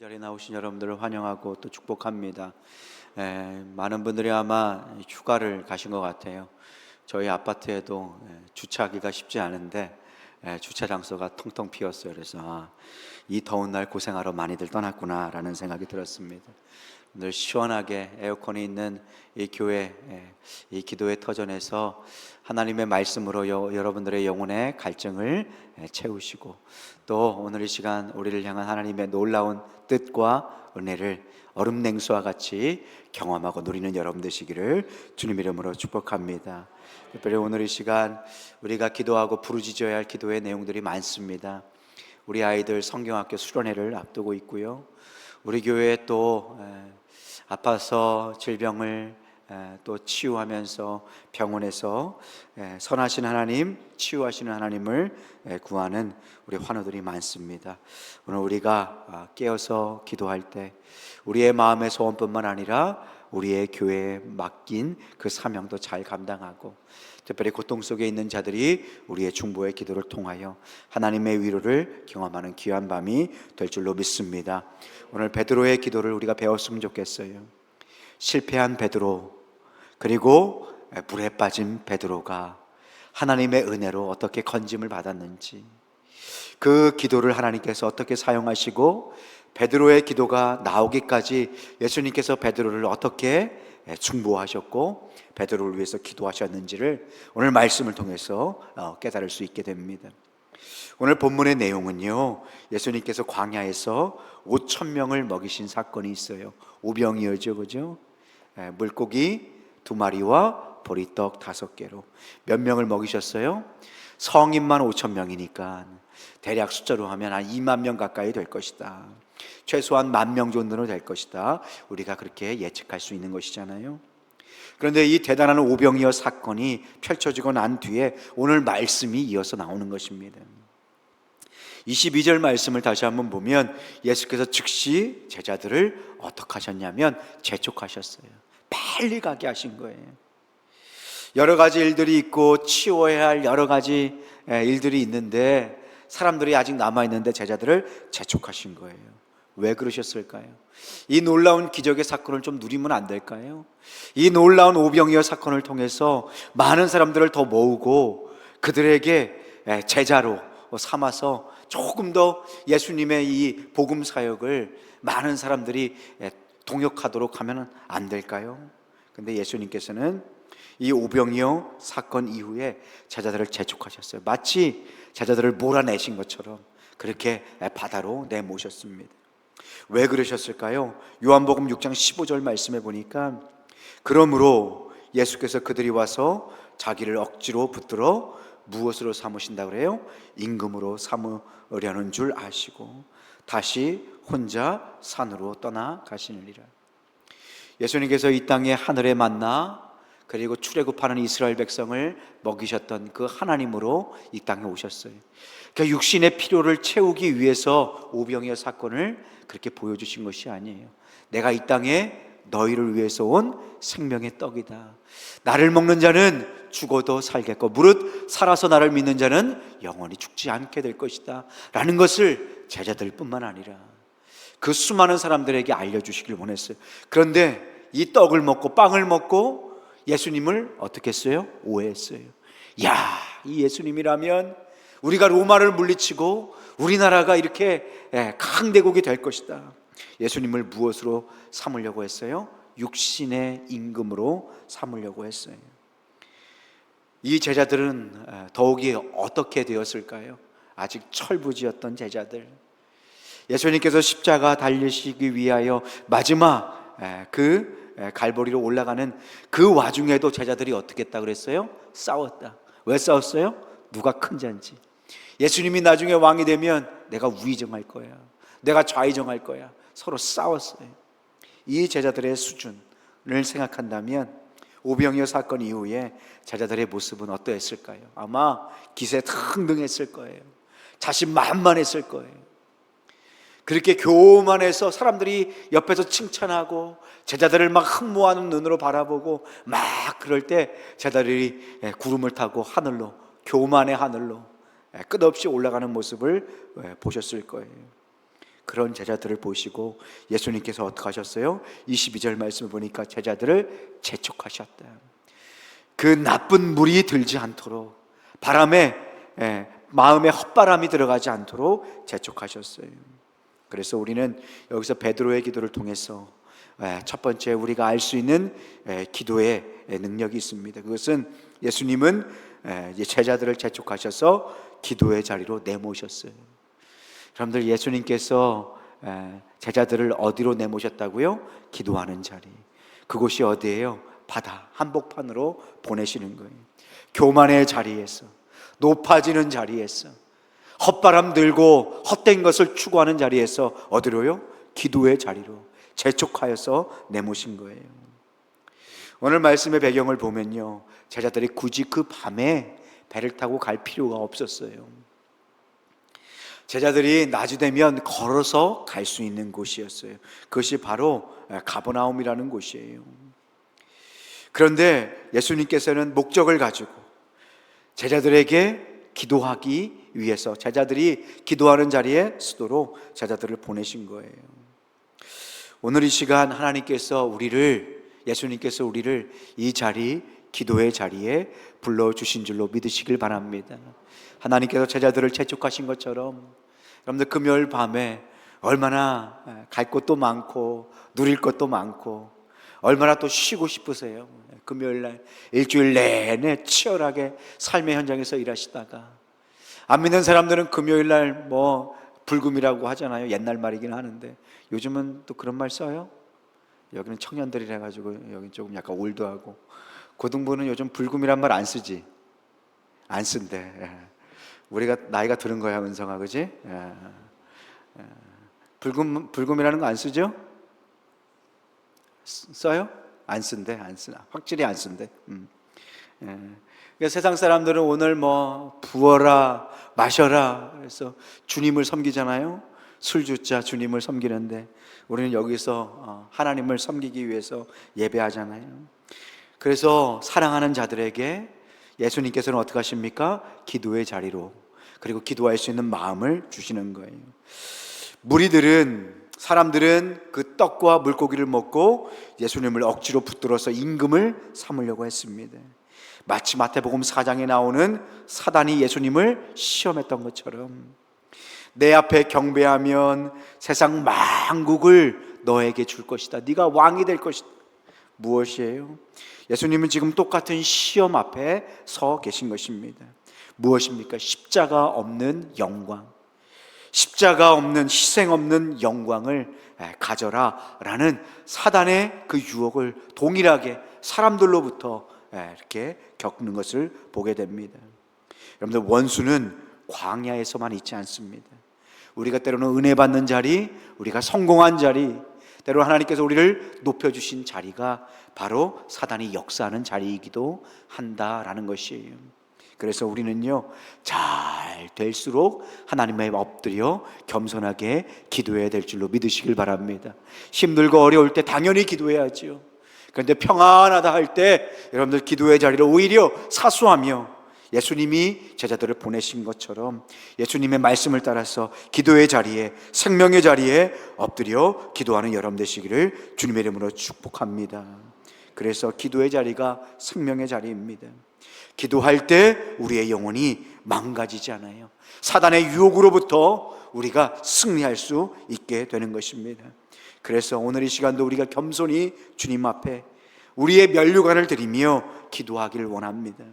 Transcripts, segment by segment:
자리에 나오신 여러분들을 환영하고 또 축복합니다. 많은 분들이 아마 휴가를 가신 것 같아요. 저희 아파트에도 주차하기가 쉽지 않은데 주차 장소가 텅텅 비었어요. 그래서 이 더운 날 고생하러 많이들 떠났구나라는 생각이 들었습니다. 늘 시원하게 에어컨이 있는 이 교회, 이 기도의 터전에서 하나님의 말씀으로 여러분들의 영혼의 갈증을 채우시고, 또 오늘 이 시간 우리를 향한 하나님의 놀라운 뜻과 은혜를 얼음 냉수와 같이 경험하고 누리는 여러분 되시기를 주님 이름으로 축복합니다. 특별히 오늘 이 시간 우리가 기도하고 부르짖어야 할 기도의 내용들이 많습니다. 우리 아이들 성경학교 수련회를 앞두고 있고요. 우리 교회에 또 아파서 질병을 또 치유하면서 병원에서 선하신 하나님, 치유하시는 하나님을 구하는 우리 환우들이 많습니다. 오늘 우리가 깨어서 기도할 때 우리의 마음의 소원뿐만 아니라 우리의 교회에 맡긴 그 사명도 잘 감당하고, 특별히 고통 속에 있는 자들이 우리의 중보의 기도를 통하여 하나님의 위로를 경험하는 귀한 밤이 될 줄로 믿습니다. 오늘 베드로의 기도를 우리가 배웠으면 좋겠어요. 실패한 베드로, 그리고 물에 빠진 베드로가 하나님의 은혜로 어떻게 건짐을 받았는지, 그 기도를 하나님께서 어떻게 사용하시고 베드로의 기도가 나오기까지 예수님께서 베드로를 어떻게 중보하셨고 베드로를 위해서 기도하셨는지를 오늘 말씀을 통해서 깨달을 수 있게 됩니다. 오늘 본문의 내용은요, 예수님께서 광야에서 5,000명을 먹이신 사건이 있어요. 오병이어죠, 그죠? 물고기 2마리와 보리떡 5개로 몇 명을 먹이셨어요? 성인만 5,000명이니까 대략 숫자로 하면 한 2만 명 가까이 될 것이다. 최소한 10,000명 정도는 될 것이다. 우리가 그렇게 예측할 수 있는 것이잖아요. 그런데 이 대단한 오병이어 사건이 펼쳐지고 난 뒤에 오늘 말씀이 이어서 나오는 것입니다. 22절 말씀을 다시 한번 보면 예수께서 즉시 제자들을 어떻게 하셨냐면 재촉하셨어요. 빨리 가게 하신 거예요. 여러 가지 일들이 있고 치워야 할 여러 가지 일들이 있는데 사람들이 아직 남아있는데 제자들을 재촉하신 거예요. 왜 그러셨을까요? 이 놀라운 기적의 사건을 좀 누리면 안 될까요? 이 놀라운 오병이어 사건을 통해서 많은 사람들을 더 모으고 그들에게 제자로 삼아서 조금 더 예수님의 이 복음 사역을 많은 사람들이 동역하도록 하면 안 될까요? 근데 예수님께서는 이 오병이어 사건 이후에 제자들을 재촉하셨어요. 마치 제자들을 몰아내신 것처럼 그렇게 바다로 내모셨습니다. 왜 그러셨을까요? 요한복음 6장 15절 말씀에 보니까, 그러므로 예수께서 그들이 와서 자기를 억지로 붙들어 무엇으로 삼으신다 그래요? 임금으로 삼으려는 줄 아시고 다시 혼자 산으로 떠나가시느니라. 예수님께서 이 땅에 하늘의 만나 그리고 출애굽하는 이스라엘 백성을 먹이셨던 그 하나님으로 이 땅에 오셨어요. 그러니까 육신의 필요를 채우기 위해서 오병이어 사건을 그렇게 보여주신 것이 아니에요. 내가 이 땅에 너희를 위해서 온 생명의 떡이다. 나를 먹는 자는 죽어도 살겠고 무릇 살아서 나를 믿는 자는 영원히 죽지 않게 될 것이다 라는 것을 제자들뿐만 아니라 그 수많은 사람들에게 알려주시길 원했어요. 그런데 이 떡을 먹고 빵을 먹고 예수님을 어떻게 했어요? 오해했어요. 야, 이 예수님이라면 우리가 로마를 물리치고 우리나라가 이렇게 강대국이 될 것이다. 예수님을 무엇으로 삼으려고 했어요? 육신의 임금으로 삼으려고 했어요. 이 제자들은 더욱이 어떻게 되었을까요? 아직 철부지였던 제자들, 예수님께서 십자가 달리시기 위하여 마지막 그 갈보리로 올라가는 그 와중에도 제자들이 어떻게 했다 그랬어요? 싸웠다. 왜 싸웠어요? 누가 큰 자인지. 예수님이 나중에 왕이 되면 내가 우위정할 거야, 내가 좌위정할 거야. 서로 싸웠어요. 이 제자들의 수준을 생각한다면 오병이어 사건 이후에 제자들의 모습은 어떠했을까요? 아마 기세등등했을 거예요. 자신만만했을 거예요. 그렇게 교만해서 사람들이 옆에서 칭찬하고 제자들을 막 흠모하는 눈으로 바라보고 막 그럴 때 제자들이 구름을 타고 하늘로, 교만의 하늘로 끝없이 올라가는 모습을 보셨을 거예요. 그런 제자들을 보시고 예수님께서 어떻게 하셨어요? 22절 말씀을 보니까 제자들을 재촉하셨다. 그 나쁜 물이 들지 않도록, 바람에 마음에 헛바람이 들어가지 않도록 재촉하셨어요. 그래서 우리는 여기서 베드로의 기도를 통해서 첫 번째 우리가 알 수 있는 기도의 능력이 있습니다. 그것은 예수님은 제자들을 재촉하셔서 기도의 자리로 내모셨어요. 여러분들, 예수님께서 제자들을 어디로 내모셨다고요? 기도하는 자리. 그곳이 어디예요? 바다 한복판으로 보내시는 거예요. 교만의 자리에서, 높아지는 자리에서, 헛바람 들고 헛된 것을 추구하는 자리에서 어디로요? 기도의 자리로 재촉하여서 내모신 거예요. 오늘 말씀의 배경을 보면요, 제자들이 굳이 그 밤에 배를 타고 갈 필요가 없었어요. 제자들이 낮이 되면 걸어서 갈 수 있는 곳이었어요. 그것이 바로 가버나움이라는 곳이에요. 그런데 예수님께서는 목적을 가지고 제자들에게 기도하기 위해서, 제자들이 기도하는 자리에 서도록 제자들을 보내신 거예요. 오늘 이 시간 예수님께서 우리를 이 자리, 기도의 자리에 불러주신 줄로 믿으시길 바랍니다. 하나님께서 제자들을 재촉하신 것처럼 여러분들, 금요일 밤에 얼마나 갈 곳도 많고 누릴 것도 많고 얼마나 또 쉬고 싶으세요. 금요일 날 일주일 내내 치열하게 삶의 현장에서 일하시다가, 안 믿는 사람들은 금요일 날 불금이라고 하잖아요. 옛날 말이긴 하는데 요즘은 또 그런 말 써요? 여기는 청년들이라 가지고 여기 조금 약간 올드하고, 고등부는 요즘 불금이란 말 안 쓰지? 안 쓴대. 우리가 나이가 들은 거야, 은성아, 그지? 불금이라는 거 안 쓰죠? 써요? 안 쓴대, 안 쓰. 확실히 안 쓴대. 그러니까 세상 사람들은 오늘 부어라, 마셔라, 그래서 주님을 섬기잖아요. 술주자 주님을 섬기는데 우리는 여기서 하나님을 섬기기 위해서 예배하잖아요. 그래서 사랑하는 자들에게 예수님께서는 어떻게 하십니까? 기도의 자리로, 그리고 기도할 수 있는 마음을 주시는 거예요. 사람들은 그 떡과 물고기를 먹고 예수님을 억지로 붙들어서 임금을 삼으려고 했습니다. 마치 마태복음 4장에 나오는 사단이 예수님을 시험했던 것처럼, 내 앞에 경배하면 세상 만국을 너에게 줄 것이다, 네가 왕이 될 것이다. 무엇이에요? 예수님은 지금 똑같은 시험 앞에 서 계신 것입니다. 무엇입니까? 십자가 없는 영광, 십자가 없는, 희생 없는 영광을 가져라 라는 사단의 그 유혹을 동일하게 사람들로부터 이렇게 겪는 것을 보게 됩니다. 여러분들, 원수는 광야에서만 있지 않습니다. 우리가 때로는 은혜 받는 자리, 우리가 성공한 자리, 때로 하나님께서 우리를 높여주신 자리가 바로 사단이 역사하는 자리이기도 한다라는 것이에요. 그래서 우리는요, 잘 될수록 하나님의 엎드려 겸손하게 기도해야 될 줄로 믿으시길 바랍니다. 힘들고 어려울 때 당연히 기도해야지요. 그런데 평안하다 할 때 여러분들, 기도의 자리를 오히려 사수하며 예수님이 제자들을 보내신 것처럼 예수님의 말씀을 따라서 기도의 자리에, 생명의 자리에 엎드려 기도하는 여러분 되시기를 주님의 이름으로 축복합니다. 그래서 기도의 자리가 생명의 자리입니다. 기도할 때 우리의 영혼이 망가지지 않아요. 사단의 유혹으로부터 우리가 승리할 수 있게 되는 것입니다. 그래서 오늘 이 시간도 우리가 겸손히 주님 앞에 우리의 면류관을 드리며 기도하기를 원합니다.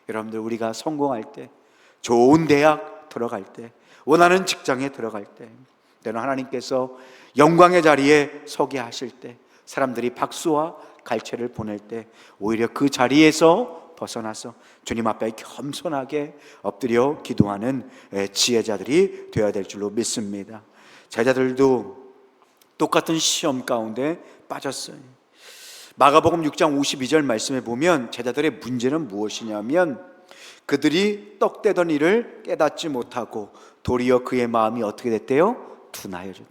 여러분들, 우리가 성공할 때, 좋은 대학 들어갈 때, 원하는 직장에 들어갈 때, 때는 하나님께서 영광의 자리에 서게 하실 때, 사람들이 박수와 갈채를 보낼 때, 오히려 그 자리에서 벗어나서 주님 앞에 겸손하게 엎드려 기도하는 지혜자들이 되어야 될 줄로 믿습니다. 제자들도 똑같은 시험 가운데 빠졌어요. 마가복음 6장 52절 말씀에 보면 제자들의 문제는 무엇이냐면, 그들이 떡 떼던 일을 깨닫지 못하고 도리어 그의 마음이 어떻게 됐대요? 둔하여졌.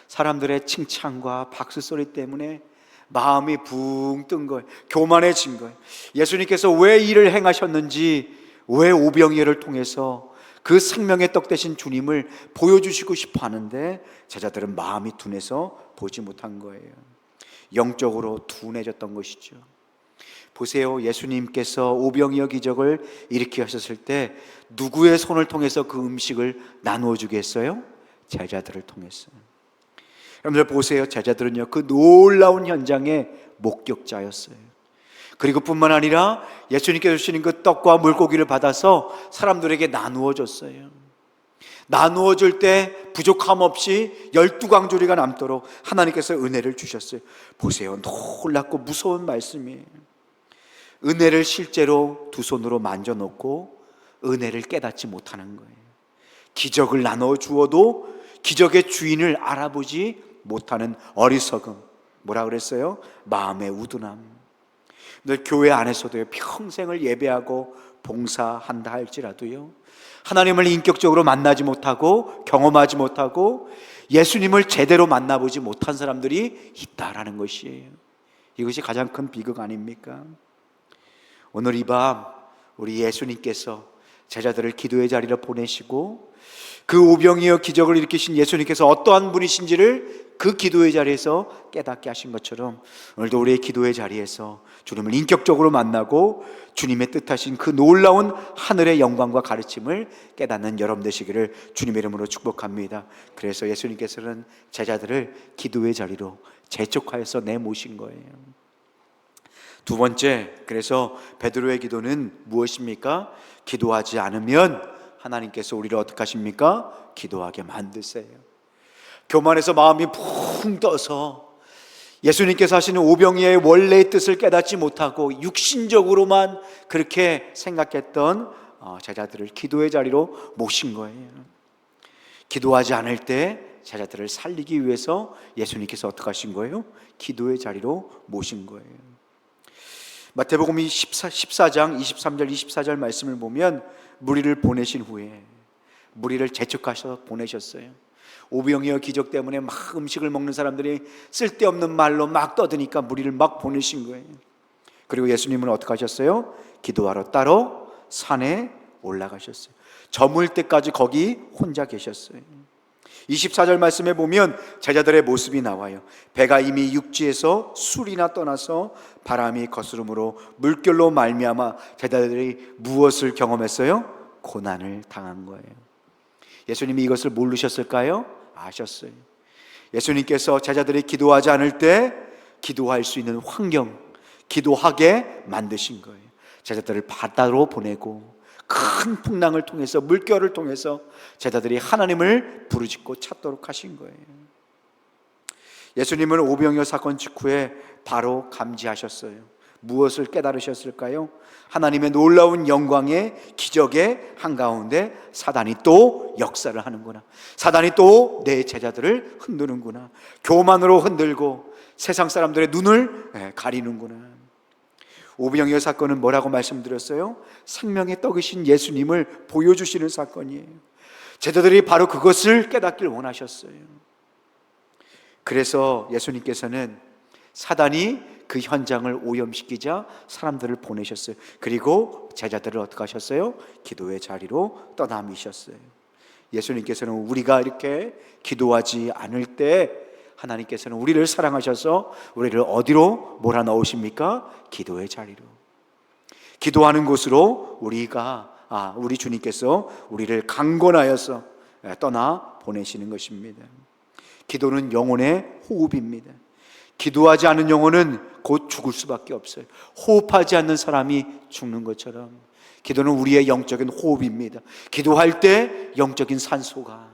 사람들의 칭찬과 박수 소리 때문에 마음이 붕 뜬 거예요. 교만해진 거예요. 예수님께서 왜 일을 행하셨는지, 왜 오병이어를 통해서 그 생명의 떡 되신 주님을 보여주시고 싶어 하는데 제자들은 마음이 둔해서 보지 못한 거예요. 영적으로 둔해졌던 것이죠. 보세요. 예수님께서 오병이어 기적을 일으켜 하셨을 때 누구의 손을 통해서 그 음식을 나누어 주게 했어요? 제자들을 통했어요. 여러분들 보세요. 제자들은요, 그 놀라운 현장의 목격자였어요. 그리고 뿐만 아니라 예수님께서 주시는 그 떡과 물고기를 받아서 사람들에게 나누어 줬어요. 나누어 줄 때 부족함 없이 12강조리가 남도록 하나님께서 은혜를 주셨어요. 보세요. 놀랍고 무서운 말씀이에요. 은혜를 실제로 두 손으로 만져놓고 은혜를 깨닫지 못하는 거예요. 기적을 나눠 주어도 기적의 주인을 알아보지 못하는 어리석음. 뭐라 그랬어요? 마음의 우둔함. 늘 교회 안에서도요, 평생을 예배하고 봉사한다 할지라도요, 하나님을 인격적으로 만나지 못하고 경험하지 못하고 예수님을 제대로 만나보지 못한 사람들이 있다라는 것이에요. 이것이 가장 큰 비극 아닙니까? 오늘 이 밤 우리 예수님께서 제자들을 기도의 자리로 보내시고 그 오병이어 기적을 일으키신 예수님께서 어떠한 분이신지를 그 기도의 자리에서 깨닫게 하신 것처럼 오늘도 우리의 기도의 자리에서 주님을 인격적으로 만나고 주님의 뜻하신 그 놀라운 하늘의 영광과 가르침을 깨닫는 여러분 되시기를 주님의 이름으로 축복합니다. 그래서 예수님께서는 제자들을 기도의 자리로 재촉하여서 내모신 거예요. 두 번째, 그래서 베드로의 기도는 무엇입니까? 기도하지 않으면 하나님께서 우리를 어떻게 하십니까? 기도하게 만드세요. 교만해서 마음이 붕 떠서 예수님께서 하시는 오병이어의 원래의 뜻을 깨닫지 못하고 육신적으로만 그렇게 생각했던 제자들을 기도의 자리로 모신 거예요. 기도하지 않을 때 제자들을 살리기 위해서 예수님께서 어떻게 하신 거예요? 기도의 자리로 모신 거예요. 마태복음 14장 23절 24절 말씀을 보면 무리를 보내신 후에 무리를 재촉하셔서 보내셨어요. 오병이어 기적 때문에 막 음식을 먹는 사람들이 쓸데없는 말로 막 떠드니까 무리를 막 보내신 거예요. 그리고 예수님은 어떻게 하셨어요? 기도하러 따로 산에 올라가셨어요. 저물 때까지 거기 혼자 계셨어요. 24절 말씀에 보면 제자들의 모습이 나와요. 배가 이미 육지에서 술이나 떠나서 바람이 거스름으로 물결로 말미암아 제자들이 무엇을 경험했어요? 고난을 당한 거예요. 예수님이 이것을 모르셨을까요? 아셨어요. 예수님께서 제자들이 기도하지 않을 때 기도할 수 있는 환경, 기도하게 만드신 거예요. 제자들을 바다로 보내고 큰 풍랑을 통해서 물결을 통해서 제자들이 하나님을 부르짖고 찾도록 하신 거예요. 예수님은 오병이어 사건 직후에 바로 감지하셨어요. 무엇을 깨달으셨을까요? 하나님의 놀라운 영광의 기적의 한가운데 사단이 또 역사를 하는구나. 사단이 또 내 제자들을 흔드는구나. 교만으로 흔들고 세상 사람들의 눈을 가리는구나. 오병이어 사건은 뭐라고 말씀드렸어요? 생명의 떡이신 예수님을 보여주시는 사건이에요. 제자들이 바로 그것을 깨닫길 원하셨어요. 그래서 예수님께서는 사단이 그 현장을 오염시키자 사람들을 보내셨어요. 그리고 제자들을 어떻게 하셨어요? 기도의 자리로 떠남이셨어요. 예수님께서는 우리가 이렇게 기도하지 않을 때 하나님께서는 우리를 사랑하셔서 우리를 어디로 몰아넣으십니까? 기도의 자리로. 기도하는 곳으로 우리 주님께서 우리를 강권하여서 떠나 보내시는 것입니다. 기도는 영혼의 호흡입니다. 기도하지 않은 영혼은 곧 죽을 수밖에 없어요. 호흡하지 않는 사람이 죽는 것처럼 기도는 우리의 영적인 호흡입니다. 기도할 때 영적인 산소가,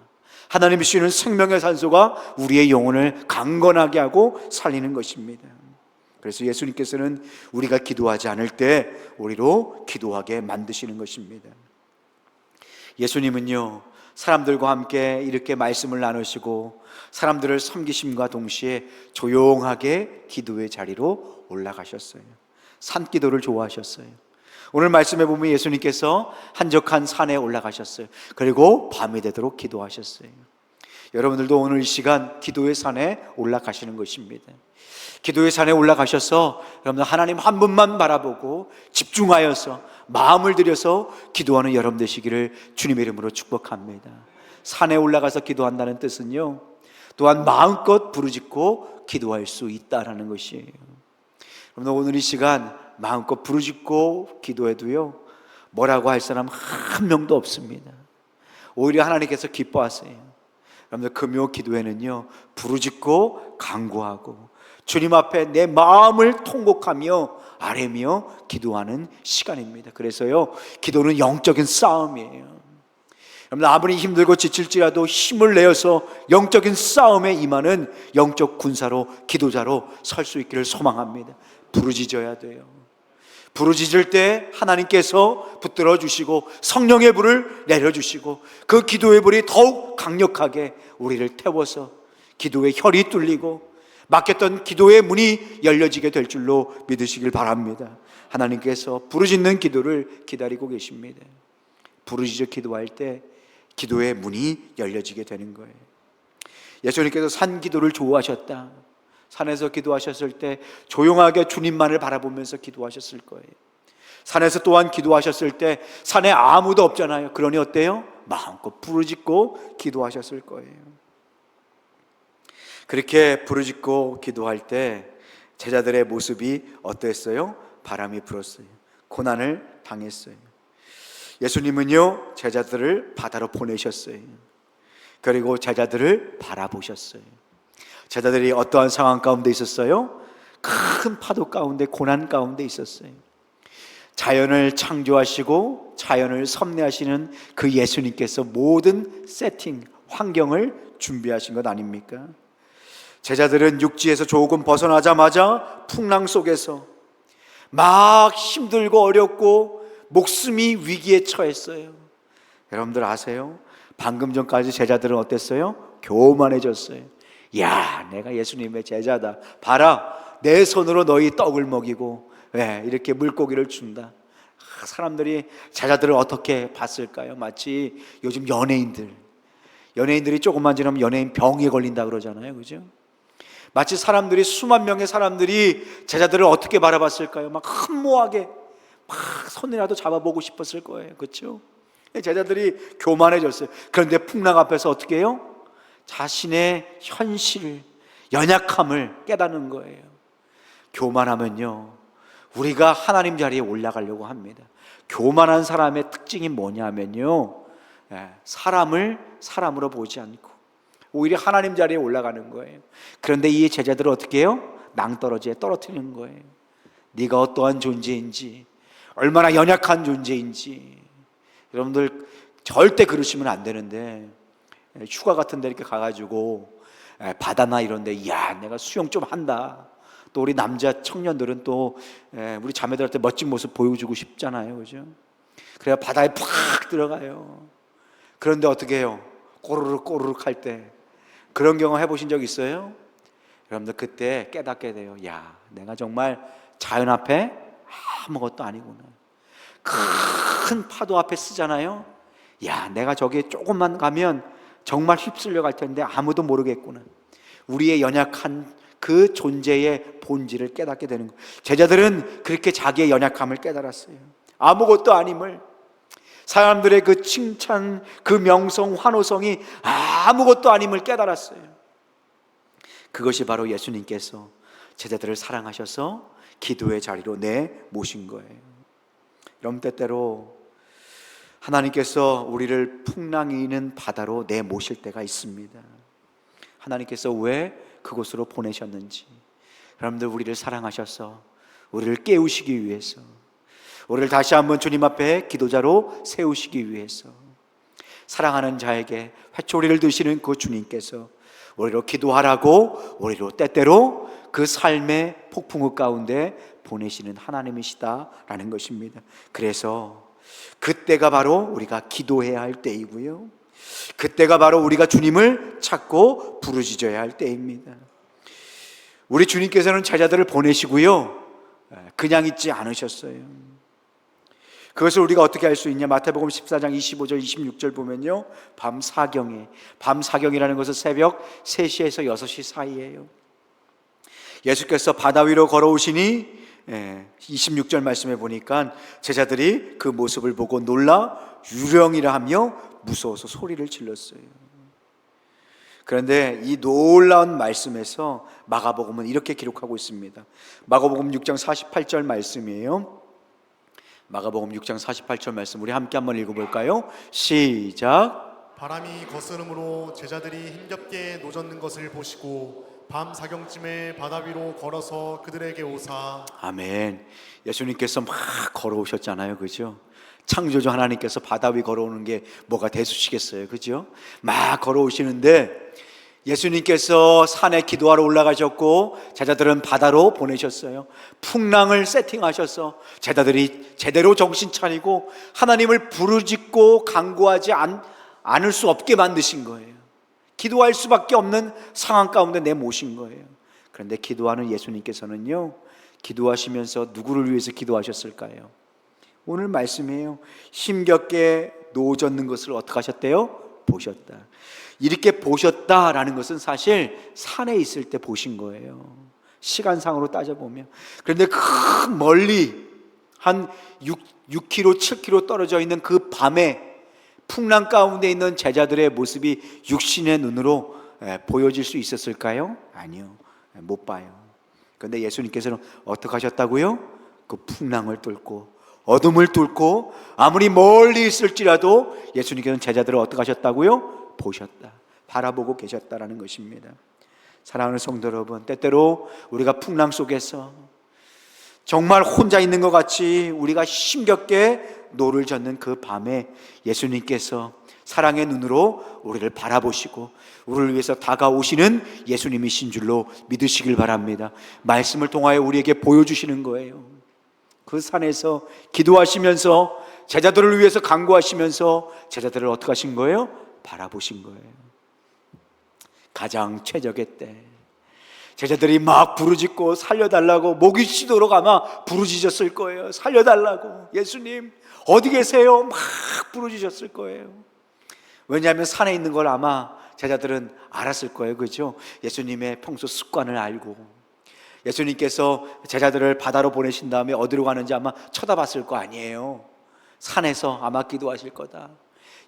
하나님이 주시는 생명의 산소가 우리의 영혼을 강건하게 하고 살리는 것입니다. 그래서 예수님께서는 우리가 기도하지 않을 때 우리로 기도하게 만드시는 것입니다. 예수님은요, 사람들과 함께 이렇게 말씀을 나누시고 사람들을 섬기심과 동시에 조용하게 기도의 자리로 올라가셨어요. 산기도를 좋아하셨어요. 오늘 말씀에 보면 예수님께서 한적한 산에 올라가셨어요. 그리고 밤이 되도록 기도하셨어요. 여러분들도 오늘 이 시간 기도의 산에 올라가시는 것입니다. 기도의 산에 올라가셔서 여러분들 하나님 한 분만 바라보고 집중하여서 마음을 들여서 기도하는 여러분 되시기를 주님의 이름으로 축복합니다. 산에 올라가서 기도한다는 뜻은요, 또한 마음껏 부르짖고 기도할 수 있다라는 것이에요. 여러분, 오늘 이 시간 마음껏 부르짖고 기도해도요, 뭐라고 할 사람 한 명도 없습니다. 오히려 하나님께서 기뻐하세요. 여러분들, 금요 기도회는요, 부르짖고 간구하고 주님 앞에 내 마음을 통곡하며 아뢰며 기도하는 시간입니다. 그래서요, 기도는 영적인 싸움이에요. 여러분, 아무리 힘들고 지칠지라도 힘을 내어서 영적인 싸움에 임하는 영적 군사로, 기도자로 설 수 있기를 소망합니다. 부르짖어야 돼요. 부르짖을 때 하나님께서 붙들어 주시고 성령의 불을 내려주시고 그 기도의 불이 더욱 강력하게 우리를 태워서 기도의 혈이 뚫리고 막혔던 기도의 문이 열려지게 될 줄로 믿으시길 바랍니다. 하나님께서 부르짖는 기도를 기다리고 계십니다. 부르짖어 기도할 때 기도의 문이 열려지게 되는 거예요. 예수님께서 산 기도를 좋아하셨다. 산에서 기도하셨을 때 조용하게 주님만을 바라보면서 기도하셨을 거예요. 산에서 또한 기도하셨을 때 산에 아무도 없잖아요. 그러니 어때요? 마음껏 부르짖고 기도하셨을 거예요. 그렇게 부르짖고 기도할 때 제자들의 모습이 어땠어요? 바람이 불었어요. 고난을 당했어요. 예수님은요, 제자들을 바다로 보내셨어요. 그리고 제자들을 바라보셨어요. 제자들이 어떠한 상황 가운데 있었어요? 큰 파도 가운데, 고난 가운데 있었어요. 자연을 창조하시고 자연을 섭리하시는 그 예수님께서 모든 세팅, 환경을 준비하신 것 아닙니까? 제자들은 육지에서 조금 벗어나자마자 풍랑 속에서 막 힘들고 어렵고 목숨이 위기에 처했어요. 여러분들 아세요? 방금 전까지 제자들은 어땠어요? 교만해졌어요. 야, 내가 예수님의 제자다. 봐라, 내 손으로 너희 떡을 먹이고 이렇게 물고기를 준다. 사람들이 제자들을 어떻게 봤을까요? 마치 요즘 연예인들이 조금만 지나면 연예인 병에 걸린다 그러잖아요, 그죠? 마치 사람들이, 수만 명의 사람들이 제자들을 어떻게 바라봤을까요? 막 흠모하게 막 손이라도 잡아보고 싶었을 거예요, 그렇죠? 제자들이 교만해졌어요. 그런데 풍랑 앞에서 어떻게 해요? 자신의 현실, 연약함을 깨닫는 거예요. 교만하면요, 우리가 하나님 자리에 올라가려고 합니다. 교만한 사람의 특징이 뭐냐면요, 사람을 사람으로 보지 않고 오히려 하나님 자리에 올라가는 거예요. 그런데 이 제자들은 어떻게 해요? 낭떠러지에 떨어뜨리는 거예요. 네가 어떠한 존재인지, 얼마나 연약한 존재인지. 여러분들 절대 그러시면 안 되는데, 휴가 같은 데 이렇게 가가지고 바다나 이런 데, 야, 내가 수영 좀 한다. 또 우리 남자 청년들은 또 우리 자매들한테 멋진 모습 보여주고 싶잖아요, 그죠? 그래야 바다에 팍 들어가요. 그런데 어떻게 해요? 꼬르륵 꼬르륵 할 때 그런 경험 해보신 적 있어요? 여러분들 그때 깨닫게 돼요. 야, 내가 정말 자연 앞에 아무것도 아니구나. 큰 파도 앞에 쓰잖아요. 야, 내가 저기 조금만 가면 정말 휩쓸려 갈 텐데 아무도 모르겠구나. 우리의 연약한 그 존재의 본질을 깨닫게 되는 거예요. 제자들은 그렇게 자기의 연약함을 깨달았어요. 아무것도 아님을, 사람들의 그 칭찬, 그 명성, 환호성이 아무것도 아님을 깨달았어요. 그것이 바로 예수님께서 제자들을 사랑하셔서 기도의 자리로 모신 거예요. 여러분, 때때로 하나님께서 우리를 풍랑이 있는 바다로 모실 때가 있습니다. 하나님께서 왜 그곳으로 보내셨는지, 여러분들 우리를 사랑하셔서 우리를 깨우시기 위해서, 우리를 다시 한번 주님 앞에 기도자로 세우시기 위해서, 사랑하는 자에게 회초리를 드시는 그 주님께서 우리로 기도하라고 우리로 때때로 그 삶의 폭풍우 가운데 보내시는 하나님이시다라는 것입니다. 그래서 그때가 바로 우리가 기도해야 할 때이고요, 그때가 바로 우리가 주님을 찾고 부르짖어야 할 때입니다. 우리 주님께서는 제자들을 보내시고요, 그냥 있지 않으셨어요. 그것을 우리가 어떻게 알 수 있냐? 마태복음 14장 25절 26절 보면요, 밤 사경이라는 것은 새벽 3시에서 6시 사이예요. 예수께서 바다 위로 걸어오시니 26절 말씀에 보니까 제자들이 그 모습을 보고 놀라 유령이라 하며 무서워서 소리를 질렀어요. 그런데 이 놀라운 말씀에서 마가복음은 이렇게 기록하고 있습니다. 마가복음 6장 48절 말씀이에요. 마가복음 6장 48절 말씀 우리 함께 한번 읽어볼까요? 시작. 바람이 거스름으로 제자들이 힘겹게 노젓는 것을 보시고 밤 사경쯤에 바다 위로 걸어서 그들에게 오사. 아멘. 예수님께서 막 걸어오셨잖아요, 그죠? 창조주 하나님께서 바다 위 걸어오는 게 뭐가 대수시겠어요, 그죠? 막 걸어오시는데 예수님께서 산에 기도하러 올라가셨고 제자들은 바다로 보내셨어요. 풍랑을 세팅하셔서 제자들이 제대로 정신 차리고 하나님을 부르짖고 간구하지 않을 수 없게 만드신 거예요. 기도할 수밖에 없는 상황 가운데 내모신 거예요. 그런데 기도하는 예수님께서는요, 기도하시면서 누구를 위해서 기도하셨을까요? 오늘 말씀이에요. 힘겹게 노젓는 것을 어떻게 하셨대요? 보셨다. 이렇게 보셨다라는 것은 사실 산에 있을 때 보신 거예요. 시간상으로 따져보면. 그런데 그 멀리 한 6km, 7km 떨어져 있는 그 밤에 풍랑 가운데 있는 제자들의 모습이 육신의 눈으로 보여질 수 있었을까요? 아니요, 못 봐요. 그런데 예수님께서는 어떻게 하셨다고요? 그 풍랑을 뚫고 어둠을 뚫고 아무리 멀리 있을지라도 예수님께서는 제자들을 어떻게 하셨다고요? 보셨다, 바라보고 계셨다라는 것입니다. 사랑하는 성도 여러분, 때때로 우리가 풍랑 속에서 정말 혼자 있는 것 같이 우리가 힘겹게 노를 젓는 그 밤에 예수님께서 사랑의 눈으로 우리를 바라보시고 우리를 위해서 다가오시는 예수님이신 줄로 믿으시길 바랍니다. 말씀을 통하여 우리에게 보여주시는 거예요. 그 산에서 기도하시면서 제자들을 위해서 간구하시면서 제자들을 어떻게 하신 거예요? 바라보신 거예요. 가장 최적의 때 제자들이 막 부르짖고 살려달라고 목이 쉬도록 아마 부르짖었을 거예요. 살려달라고, 예수님 어디 계세요? 막 부르짖었을 거예요. 왜냐하면 산에 있는 걸 아마 제자들은 알았을 거예요, 그렇죠? 예수님의 평소 습관을 알고 예수님께서 제자들을 바다로 보내신 다음에 어디로 가는지 아마 쳐다봤을 거 아니에요. 산에서 아마 기도하실 거다.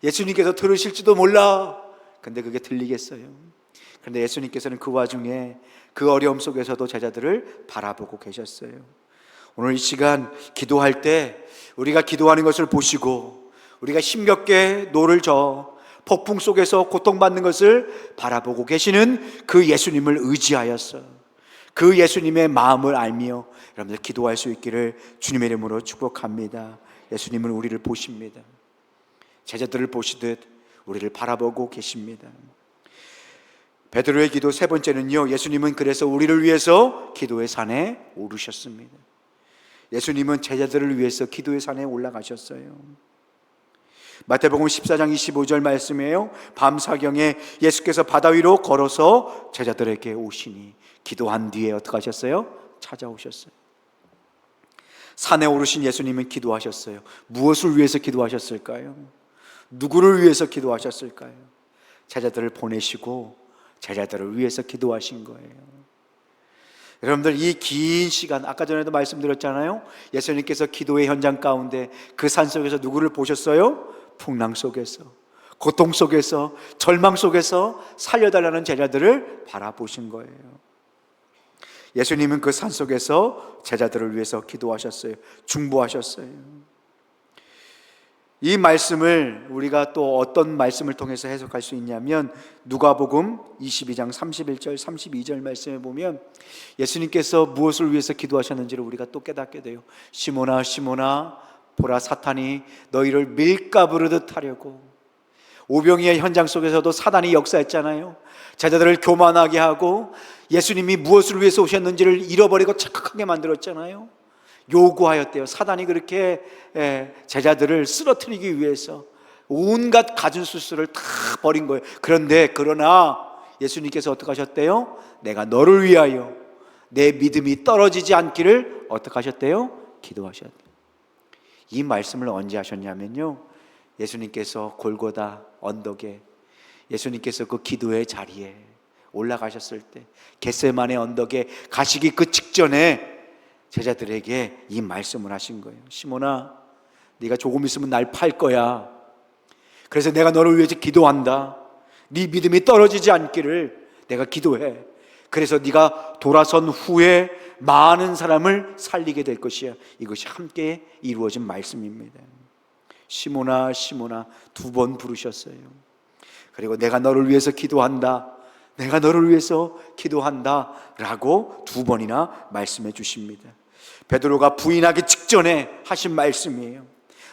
예수님께서 들으실지도 몰라. 근데 그게 들리겠어요? 그런데 예수님께서는 그 와중에 그 어려움 속에서도 제자들을 바라보고 계셨어요. 오늘 이 시간 기도할 때 우리가 기도하는 것을 보시고 우리가 힘겹게 노를 저 폭풍 속에서 고통받는 것을 바라보고 계시는 그 예수님을 의지하였어 그 예수님의 마음을 알며 여러분들 기도할 수 있기를 주님의 이름으로 축복합니다. 예수님은 우리를 보십니다. 제자들을 보시듯 우리를 바라보고 계십니다. 베드로의 기도 세 번째는요, 예수님은 그래서 우리를 위해서 기도의 산에 오르셨습니다. 예수님은 제자들을 위해서 기도의 산에 올라가셨어요. 마태복음 14장 25절 말씀이에요. 밤사경에 예수께서 바다 위로 걸어서 제자들에게 오시니 기도한 뒤에 어떻게 하셨어요? 찾아오셨어요. 산에 오르신 예수님은 기도하셨어요. 무엇을 위해서 기도하셨을까요? 누구를 위해서 기도하셨을까요? 제자들을 보내시고 제자들을 위해서 기도하신 거예요. 여러분들 이 긴 시간, 아까 전에도 말씀드렸잖아요. 예수님께서 기도의 현장 가운데 그 산속에서 누구를 보셨어요? 풍랑 속에서, 고통 속에서, 절망 속에서 살려달라는 제자들을 바라보신 거예요. 예수님은 그 산속에서 제자들을 위해서 기도하셨어요. 중보하셨어요. 이 말씀을 우리가 또 어떤 말씀을 통해서 해석할 수 있냐면 누가복음 22장 31절 32절 말씀에 보면 예수님께서 무엇을 위해서 기도하셨는지를 우리가 또 깨닫게 돼요. 시몬아 시몬아 보라 사탄이 너희를 밀가부르듯 하려고. 오병이의 현장 속에서도 사단이 역사했잖아요. 제자들을 교만하게 하고 예수님이 무엇을 위해서 오셨는지를 잃어버리고 착각하게 만들었잖아요. 요구하였대요. 사단이 그렇게 제자들을 쓰러뜨리기 위해서 온갖 가진 수수를 다 버린 거예요. 그러나 예수님께서 어떻게 하셨대요? 내가 너를 위하여 내 믿음이 떨어지지 않기를 어떻게 하셨대요? 기도하셨대요. 이 말씀을 언제 하셨냐면요, 예수님께서 골고다 언덕에, 예수님께서 그 기도의 자리에 올라가셨을 때, 겟세마네 언덕에 가시기 그 직전에 제자들에게 이 말씀을 하신 거예요. 시몬아, 네가 조금 있으면 날 팔 거야. 그래서 내가 너를 위해서 기도한다. 네 믿음이 떨어지지 않기를 내가 기도해. 그래서 네가 돌아선 후에 많은 사람을 살리게 될 것이야. 이것이 함께 이루어진 말씀입니다. 시몬아, 시몬아, 2번 부르셨어요. 그리고 내가 너를 위해서 기도한다. 내가 너를 위해서 기도한다 라고 2번이나 말씀해 주십니다. 베드로가 부인하기 직전에 하신 말씀이에요.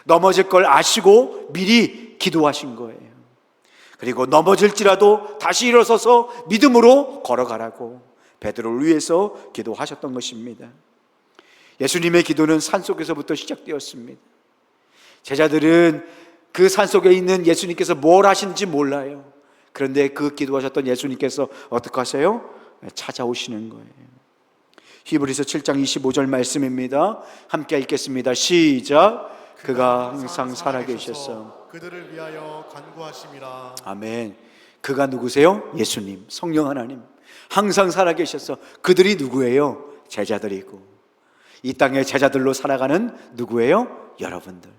넘어질 걸 아시고 미리 기도하신 거예요. 그리고 넘어질지라도 다시 일어서서 믿음으로 걸어가라고 베드로를 위해서 기도하셨던 것입니다. 예수님의 기도는 산속에서부터 시작되었습니다. 제자들은 그 산속에 있는 예수님께서 뭘 하시는지 몰라요. 그런데 그 기도하셨던 예수님께서 어떻게 하세요? 찾아오시는 거예요. 히브리서 7장 25절 말씀입니다. 함께 읽겠습니다. 시작. 그가 항상 살아계셔서 그들을 위하여 간구하심이라. 아멘. 그가 누구세요? 예수님, 성령 하나님. 항상 살아계셔서 그들이 누구예요? 제자들이고, 이 땅의 제자들로 살아가는 누구예요? 여러분들,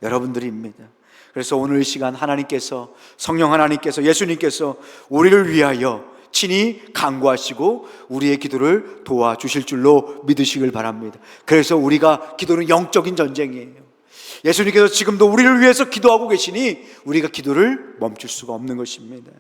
여러분들입니다. 그래서 오늘 이 시간 하나님께서, 성령 하나님께서, 예수님께서 우리를 위하여 친히 간구하시고 우리의 기도를 도와주실 줄로 믿으시길 바랍니다. 그래서 우리가 기도는 영적인 전쟁이에요. 예수님께서 지금도 우리를 위해서 기도하고 계시니 우리가 기도를 멈출 수가 없는 것입니다.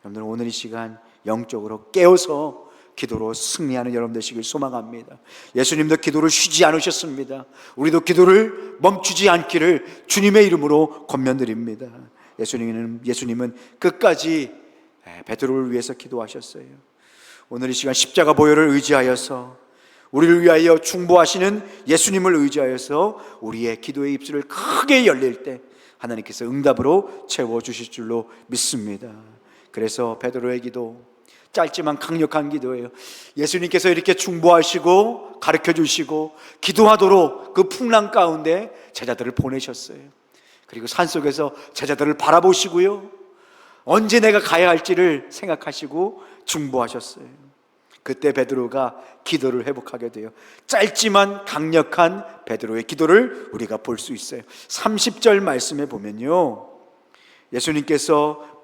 여러분들, 오늘 이 시간 영적으로 깨어서 기도로 승리하는 여러분 되시길 소망합니다. 예수님도 기도를 쉬지 않으셨습니다. 우리도 기도를 멈추지 않기를 주님의 이름으로 권면드립니다. 예수님은 끝까지 베드로를 위해서 기도하셨어요. 오늘 이 시간 십자가 보혈을 의지하여서 우리를 위하여 중보하시는 예수님을 의지하여서 우리의 기도의 입술을 크게 열릴 때 하나님께서 응답으로 채워주실 줄로 믿습니다. 그래서 베드로의 기도, 짧지만 강력한 기도예요. 예수님께서 이렇게 중보하시고 가르쳐주시고 기도하도록 그 풍랑 가운데 제자들을 보내셨어요. 그리고 산속에서 제자들을 바라보시고요, 언제 내가 가야 할지를 생각하시고 중보하셨어요. 그때 베드로가 기도를 회복하게 돼요. 짧지만 강력한 베드로의 기도를 우리가 볼 수 있어요. 30절 말씀에 보면요, 예수님께서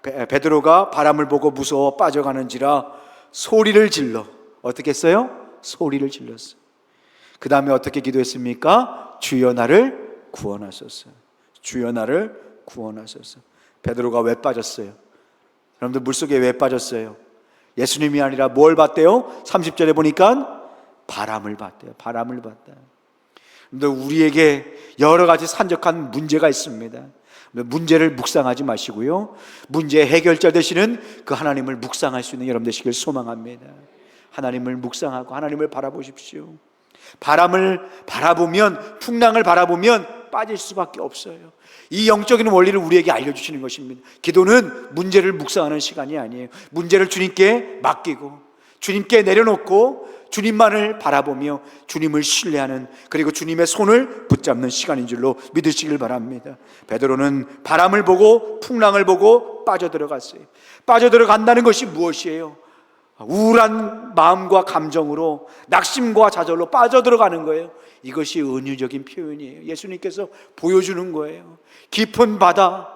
베드로가 바람을 보고 무서워 빠져가는지라 소리를 질러, 어떻게 했어요? 소리를 질렀어요. 그 다음에 어떻게 기도했습니까? 주여 나를 구원하소서. 주여 나를 구원하소서. 베드로가 왜 빠졌어요? 여러분들, 물속에 왜 빠졌어요? 예수님이 아니라 뭘 봤대요? 30절에 보니까 바람을 봤대요. 바람을 봤다. 근데 우리에게 여러 가지 산적한 문제가 있습니다. 문제를 묵상하지 마시고요, 문제의 해결자 되시는 그 하나님을 묵상할 수 있는 여러분 되시길 소망합니다. 하나님을 묵상하고 하나님을 바라보십시오. 바람을 바라보면, 풍랑을 바라보면 빠질 수밖에 없어요. 이 영적인 원리를 우리에게 알려주시는 것입니다. 기도는 문제를 묵상하는 시간이 아니에요. 문제를 주님께 맡기고 주님께 내려놓고 주님만을 바라보며 주님을 신뢰하는, 그리고 주님의 손을 붙잡는 시간인 줄로 믿으시길 바랍니다. 베드로는 바람을 보고 풍랑을 보고 빠져들어갔어요. 빠져들어간다는 것이 무엇이에요? 우울한 마음과 감정으로, 낙심과 좌절로 빠져들어가는 거예요. 이것이 은유적인 표현이에요. 예수님께서 보여주는 거예요. 깊은 바다,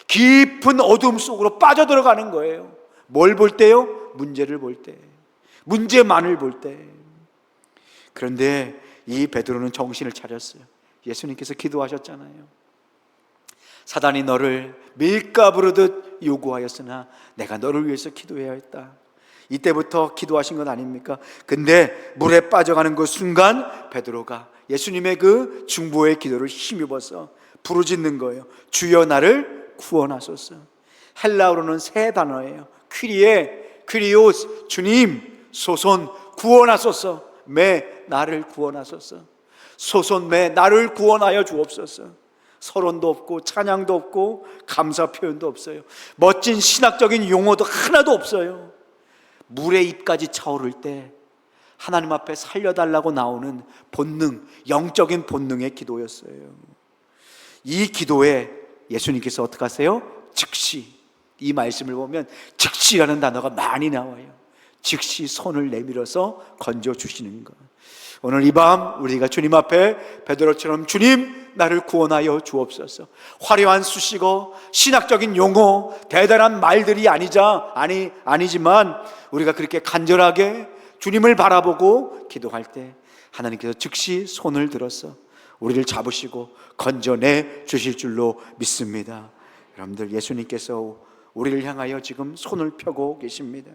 깊은 어둠 속으로 빠져들어가는 거예요. 뭘 볼 때요? 문제를 볼 때, 문제만을 볼 때. 그런데 이 베드로는 정신을 차렸어요. 예수님께서 기도하셨잖아요. 사단이 너를 밀가부르듯 요구하였으나 내가 너를 위해서 기도해야 했다. 이때부터 기도하신 것 아닙니까? 근데 물에 빠져가는 그 순간 베드로가 예수님의 그 중보의 기도를 힘입어서 부르짖는 거예요. 주여 나를 구원하소서. 헬라어로는 세 단어예요. 퀴리오스, 주님, 소손, 구원하소서. 나를 구원하소서. 소손, 나를 구원하여 주옵소서. 서론도 없고 찬양도 없고 감사 표현도 없어요. 멋진 신학적인 용어도 하나도 없어요. 물의 입까지 차오를 때 하나님 앞에 살려달라고 나오는 본능, 영적인 본능의 기도였어요. 이 기도에 예수님께서 어떻게 하세요? 즉시, 이 말씀을 보면 즉시라는 단어가 많이 나와요. 즉시 손을 내밀어서 건져주시는 것. 오늘 이 밤 우리가 주님 앞에 베드로처럼 주님 나를 구원하여 주옵소서, 화려한 수식어, 신학적인 용어, 대단한 말들이 아니지만 우리가 그렇게 간절하게 주님을 바라보고 기도할 때 하나님께서 즉시 손을 들어서 우리를 잡으시고 건져내 주실 줄로 믿습니다. 여러분들, 예수님께서 우리를 향하여 지금 손을 펴고 계십니다.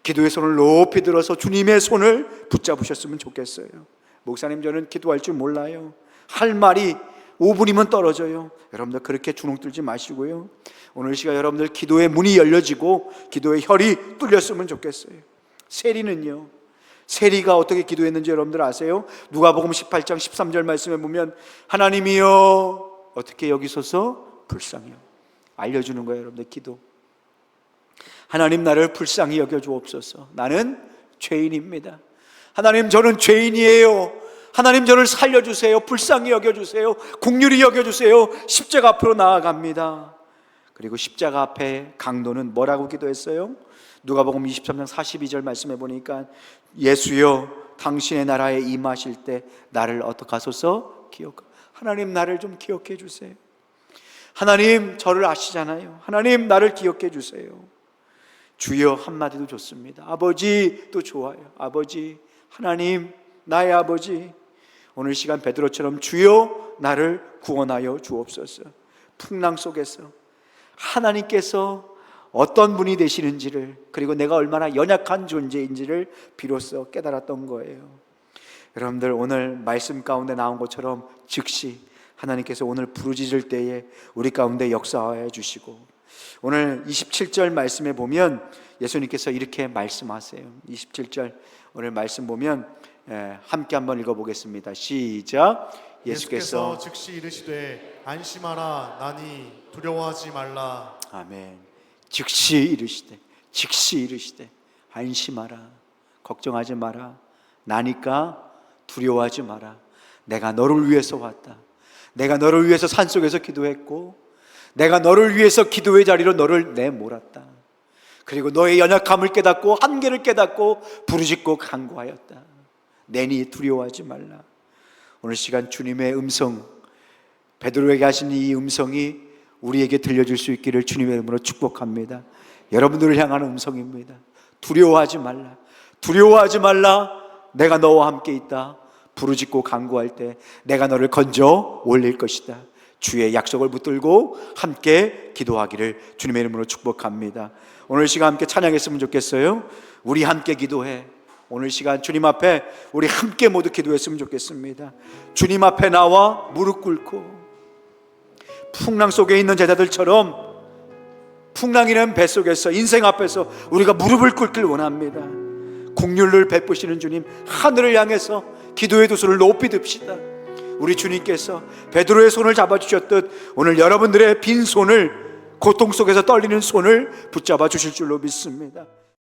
기도의 손을 높이 들어서 주님의 손을 붙잡으셨으면 좋겠어요. 목사님, 저는 기도할 줄 몰라요. 할 말이 5분이면 떨어져요. 여러분들 그렇게 주눅 들지 마시고요. 오늘 시간 여러분들 기도의 문이 열려지고 기도의 혈이 뚫렸으면 좋겠어요. 세리는요, 세리가 어떻게 기도했는지 여러분들 아세요? 누가복음 18장 13절 말씀에 보면 하나님이여 어떻게 여기 서서 불쌍히요, 알려주는 거예요. 여러분들 기도, 하나님 나를 불쌍히 여겨주옵소서. 나는 죄인입니다. 하나님 저는 죄인이에요. 하나님 저를 살려주세요. 불쌍히 여겨주세요. 긍휼히 여겨주세요. 십자가 앞으로 나아갑니다. 그리고 십자가 앞에 강도는 뭐라고 기도했어요? 누가복음 23장 42절 말씀해 보니까 예수여 당신의 나라에 임하실 때 나를 어떻게 하소서 하나님 나를 좀 기억해 주세요. 하나님 저를 아시잖아요. 하나님 나를 기억해 주세요. 주여 한마디도 좋습니다. 아버지도 좋아요. 아버지, 하나님 나의 아버지, 오늘 시간 베드로처럼 주여 나를 구원하여 주옵소서. 풍랑 속에서 하나님께서 어떤 분이 되시는지를, 그리고 내가 얼마나 연약한 존재인지를 비로소 깨달았던 거예요. 여러분들 오늘 말씀 가운데 나온 것처럼 즉시 하나님께서 오늘 부르짖을 때에 우리 가운데 역사해 주시고, 오늘 27절 말씀에 보면 예수님께서 이렇게 말씀하세요. 27절 오늘 말씀 보면 함께 한번 읽어보겠습니다. 시작. 예수께서 즉시 이르시되 안심하라 나니 두려워하지 말라. 아멘. 즉시 이르시되 안심하라, 걱정하지 마라, 나니까 두려워하지 마라. 내가 너를 위해서 왔다. 내가 너를 위해서 산속에서 기도했고, 내가 너를 위해서 기도의 자리로 너를 내몰았다. 그리고 너의 연약함을 깨닫고 한계를 깨닫고 부르짖고 간구하였다. 내니 두려워하지 말라. 오늘 시간 주님의 음성, 베드로에게 하신 이 음성이 우리에게 들려줄 수 있기를 주님의 이름으로 축복합니다. 여러분들을 향하는 음성입니다. 두려워하지 말라. 두려워하지 말라. 내가 너와 함께 있다. 부르짖고 간구할 때 내가 너를 건져 올릴 것이다. 주의 약속을 붙들고 함께 기도하기를 주님의 이름으로 축복합니다. 오늘 시간 함께 찬양했으면 좋겠어요. 우리 함께 기도해. 오늘 시간 주님 앞에 우리 함께 모두 기도했으면 좋겠습니다. 주님 앞에 나와 무릎 꿇고 풍랑 속에 있는 제자들처럼 풍랑이라는 뱃속에서 인생 앞에서 우리가 무릎을 꿇길 원합니다. 긍휼을 베푸시는 주님, 하늘을 향해서 기도의 두 손을 높이 듭시다. 우리 주님께서 베드로의 손을 잡아주셨듯 오늘 여러분들의 빈 손을, 고통 속에서 떨리는 손을 붙잡아 주실 줄로 믿습니다.